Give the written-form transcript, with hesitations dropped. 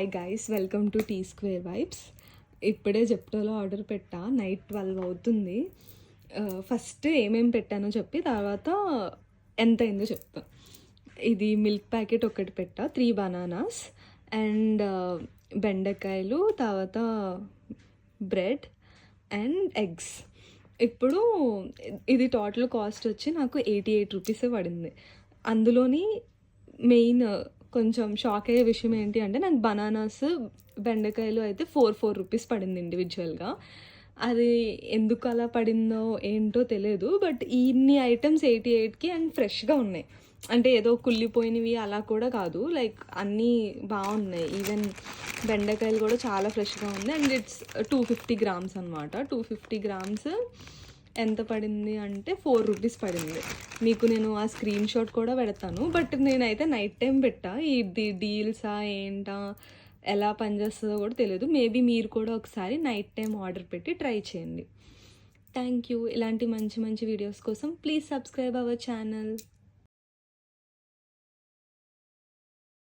Hi guys, welcome to T square vibes. ఇప్పుడే జెప్టోలో order పెట్టా, నైట్ 12 అవుతుంది. ఫస్ట్ ఏమేమి పెట్టానో చెప్పి తర్వాత ఎంత అయిందో చెప్తా. ఇది మిల్క్ ప్యాకెట్ ఒకటి పెట్టా, 3 బనానాస్ అండ్ బెండకాయలు, తర్వాత బ్రెడ్ అండ్ ఎగ్స్. ఇప్పుడు ఇది టోటల్ కాస్ట్ వచ్చి నాకు 88 రూపీసే పడింది. అందులోని మెయిన్ కొంచెం షాక్ అయ్యే విషయం ఏంటి అంటే, నాకు బనానాస్ బెండకాయలు అయితే 4 రూపీస్ పడింది ఇండివిజువల్గా. అది ఎందుకు అలా పడిందో ఏంటో తెలియదు, బట్ ఇన్ని ఐటమ్స్ 88కి అండ్ ఫ్రెష్గా ఉన్నాయి. అంటే ఏదో కుళ్ళిపోయినవి అలా కూడా కాదు, లైక్ అన్నీ బాగున్నాయి. ఈవెన్ బెండకాయలు కూడా చాలా ఫ్రెష్గా ఉంది. అండ్ ఇట్స్ 250 గ్రామ్స్ అనమాట. 250 గ్రామ్స్ ఎంత పడింది అంటే 4 రూపీస్ పడింది. మీకు నేను ఆ స్క్రీన్ షాట్ కూడా పెడతాను. బట్ నేనైతే నైట్ టైం పెట్టా. ఇది డీల్సా ఏంటా ఎలా పనిచేస్తుందో కూడా తెలియదు. మేబీ మీరు కూడా ఒకసారి నైట్ టైం ఆర్డర్ పెట్టి ట్రై చేయండి. Thank you. ఇలాంటి మంచి మంచి వీడియోస్ కోసం ప్లీజ్ సబ్స్క్రైబ్ అవర్ ఛానల్.